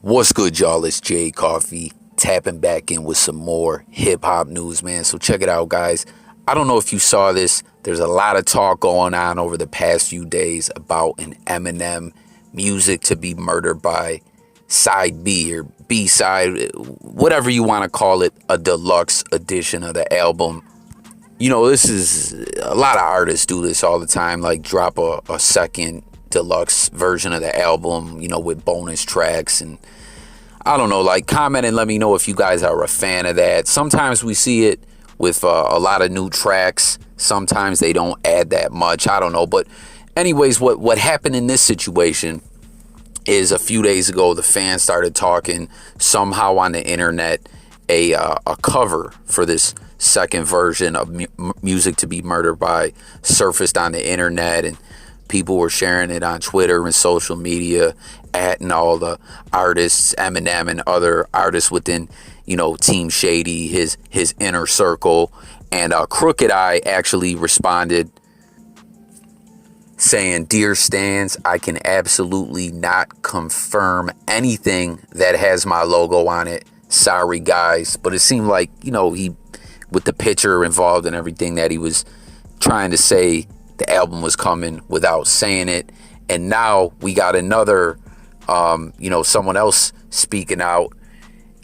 What's good, y'all? It's Jay Coffee tapping back in with some more hip hop news, man. So check it out, guys. I don't know if you saw this. There's a lot of talk going on over the past few days about an Eminem music to be murdered by side B or B side, whatever you want to call it, a deluxe edition of the album. You know, this is a lot of artists do this all the time, like drop a second deluxe version of the album, you know, with bonus tracks. And I don't know, like, comment and let me know if you guys are a fan of that. Sometimes we see it with a lot of new tracks. Sometimes they don't add that much. I don't know. But anyways, what happened in this situation is a few days ago, the fans started talking somehow on the internet. A cover for this second version of Music to be Murdered by surfaced on the internet, and people were sharing it on Twitter and social media, and all the artists, Eminem and other artists within, you know, Team Shady, his inner circle. And Crooked Eye actually responded saying, "Dear Stans, I can absolutely not confirm anything that has my logo on it. Sorry, guys." But it seemed like, you know, he, with the picture involved and everything, that he was trying to say the album was coming without saying it. And now we got another, someone else speaking out.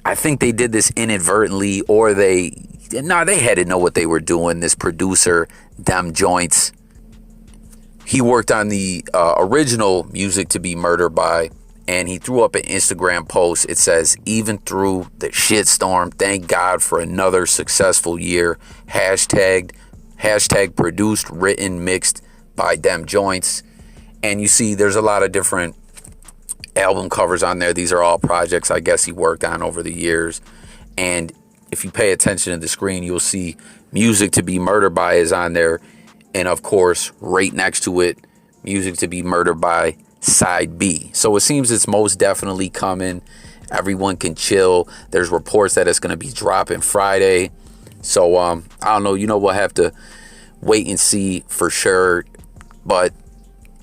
I think they did this inadvertently, or they had to know what they were doing. This producer, Dem Joints, he worked on the original Music to be Murdered by, and he threw up an Instagram post. It says, "Even through the shitstorm, thank God for another successful year. Hashtag produced, written, mixed by Dem Joints." And you see there's a lot of different album covers on there. These are all projects I guess he worked on over the years. And if you pay attention to the screen, you'll see Music to be Murdered by is on there. And of course, right next to it, Music to be Murdered by side B. So it seems it's most definitely coming. Everyone can chill. There's reports that it's going to be dropping Friday. So I don't know, we'll have to wait and see for sure, but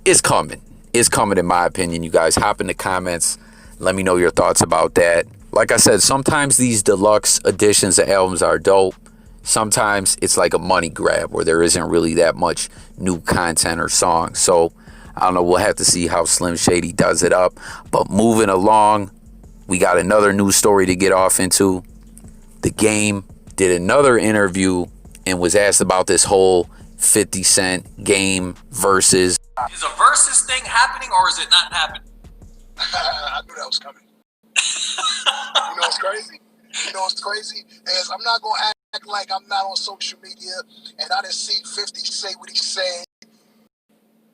it's coming. It's coming, in my opinion. You guys hop in the comments, let me know your thoughts about that. Like I said, sometimes these deluxe editions of albums are dope. Sometimes it's like a money grab where there isn't really that much new content or songs. So I don't know, we'll have to see how Slim Shady does it up. But moving along, we got another news story to get off into. The Game did another interview and was asked about this whole 50 Cent Game versus. Is a versus thing happening, or is it not happening? I knew that was coming. You know what's crazy? Is I'm not going to act like I'm not on social media and I didn't see 50 say what he said.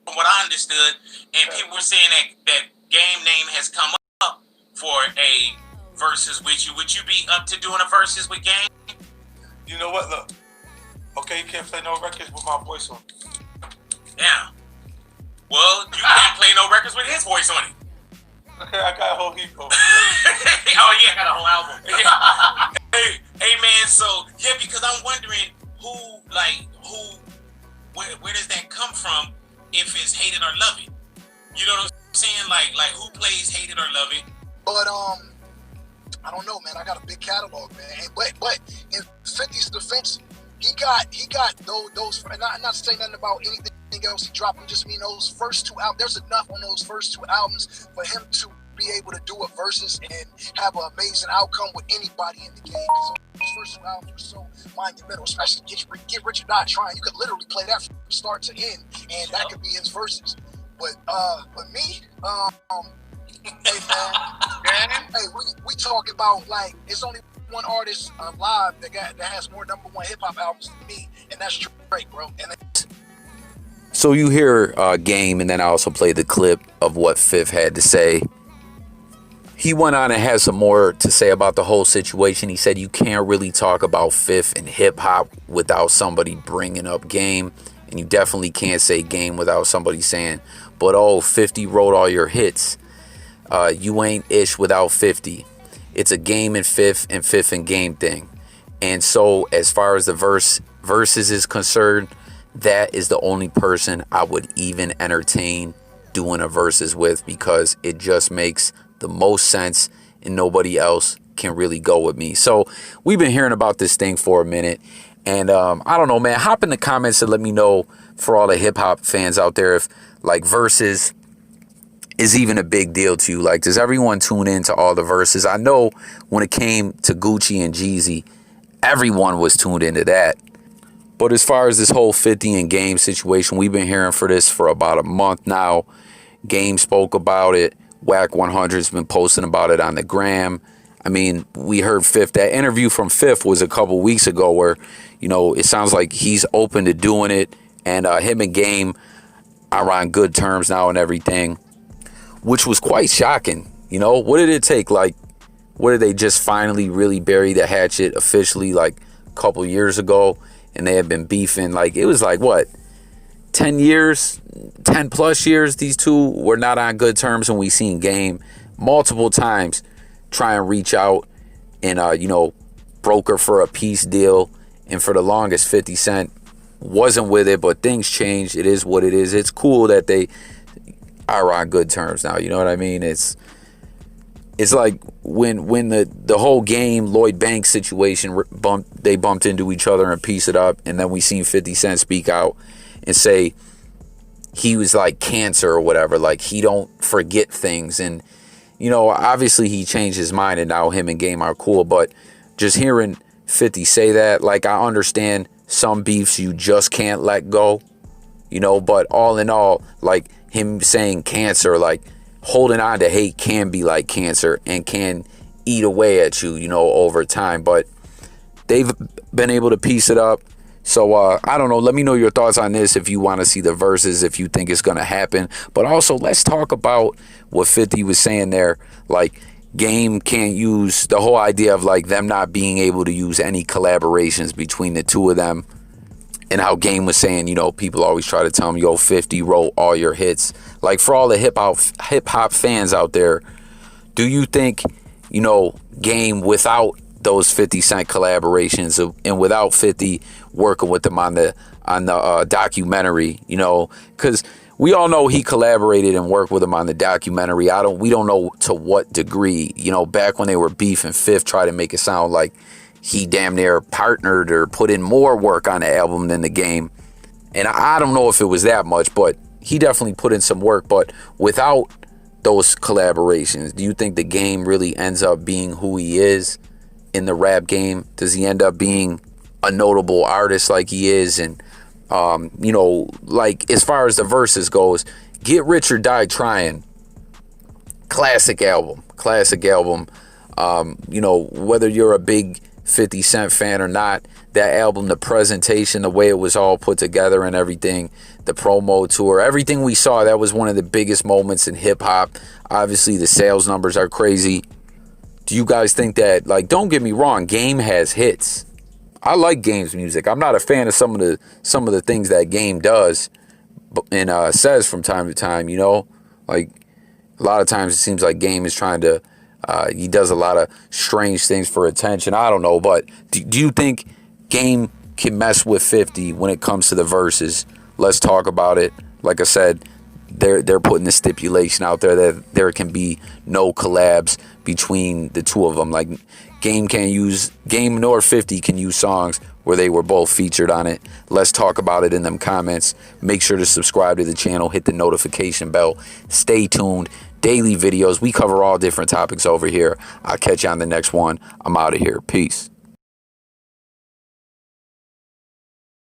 From what I understood, and people were saying that Game name has come up for a versus with you. Would you be up to doing a versus with Game? You know what? Look, okay, you can't play no records with my voice on it. Yeah. Well, you can't play no records with his voice on it. Okay, I got a whole heap of. Oh yeah, I got a whole album. Yeah. Hey man, so yeah, because I'm wondering where does that come from? If it's Hate It or Love It, you know what I'm saying? Like who plays Hate It or Love It? But I don't know, man. I got a big catalog, man. But in 50's defense, he got those. Not to say nothing about anything else he dropped. I just mean those first two albums. There's enough on those first two albums for him to be able to do a versus and have an amazing outcome with anybody in the game. Because those first two albums were so monumental, especially Get Rich or Die Trying. You could literally play that from start to end, and that could be his verses. But me, hey man, hey, we talk about, like, it's only one artist alive that has more #1 hip hop albums than me, and that's Drake, bro. And So you hear Game, and then I also played the clip of what Fifth had to say. He went on and had some more to say about the whole situation. He said you can't really talk about Fifth and hip hop without somebody bringing up Game, and you definitely can't say Game without somebody saying, but oh, 50 wrote all your hits. You ain't ish without 50. It's a Game and Fifth and Game thing. And so as far as the verses is concerned, that is the only person I would even entertain doing a versus with, because it just makes the most sense and nobody else can really go with me. So we've been hearing about this thing for a minute. And I don't know, man. Hop in the comments and let me know, for all the hip hop fans out there, if like verses is even a big deal to you. Like, does everyone tune in to all the verses? I know when it came to Gucci and Jeezy, everyone was tuned into that. But as far as this whole 50 and Game situation, we've been hearing for this for about a month now. Game spoke about it. Whack 100's been posting about it on the gram. I mean, we heard Fifth. That interview from Fifth was a couple weeks ago where, you know, it sounds like he's open to doing it. And him and Game are on good terms now and everything, which was quite shocking. You know, what did it take? Like, what did they just finally really bury the hatchet officially like a couple years ago? And they had been beefing. Like, it was like, what, 10 years, 10 plus years, these two were not on good terms. And we seen Game multiple times try and reach out and, you know, broker for a peace deal. And for the longest, 50 Cent wasn't with it, but things changed. It is what it is. It's cool that they are on good terms now. You know what I mean? It's like when the whole Game Lloyd Banks situation they bumped into each other and pieced it up, and then we seen 50 Cent speak out and say he was like cancer or whatever, like he don't forget things. And you know, obviously he changed his mind and now him and Game are cool, but just hearing 50 say that, like, I understand some beefs you just can't let go, you know, but all in all, like him saying cancer, like holding on to hate can be like cancer and can eat away at you, you know, over time. But they've been able to piece it up. So I don't know. Let me know your thoughts on this if you want to see the verses, if you think it's going to happen. But also, let's talk about what 50 was saying there. Like, Game can't use the whole idea of like them not being able to use any collaborations between the two of them. And how Game was saying, you know, people always try to tell him, yo, 50 wrote all your hits. Like, for all the hip hop fans out there, do you think, you know, Game, without those 50 Cent collaborations and without 50 working with them on the documentary, you know, because we all know he collaborated and worked with him on the documentary. We don't know to what degree. You know, back when they were beefing, Fifth tried to make it sound like he damn near partnered or put in more work on the album than the Game. And I don't know if it was that much, but he definitely put in some work. But without those collaborations, do you think the Game really ends up being who he is in the rap game? Does he end up being a notable artist like he is? And, you know, like as far as the verses goes, Get Rich or Die Trying, classic album. You know, whether you're a big 50 Cent fan or not, that album, the presentation, the way it was all put together and everything, the promo tour, everything we saw, that was one of the biggest moments in hip hop. Obviously the sales numbers are crazy. Do you guys think that, like, don't get me wrong, Game has hits. I like Game's music. I'm not a fan of some of the things that Game does and says from time to time, you know? Like, a lot of times it seems like Game is trying to he does a lot of strange things for attention. I don't know, but do you think Game can mess with 50 when it comes to the verses? Let's talk about it. Like I said, they're putting the stipulation out there that there can be no collabs between the two of them. Like, Game nor 50 can use songs where they were both featured on it. Let's talk about it in them comments. Make sure to subscribe to the channel, hit the notification bell. Stay tuned. Daily videos. We cover all different topics over here. I'll catch you on the next one. I'm out of here. Peace.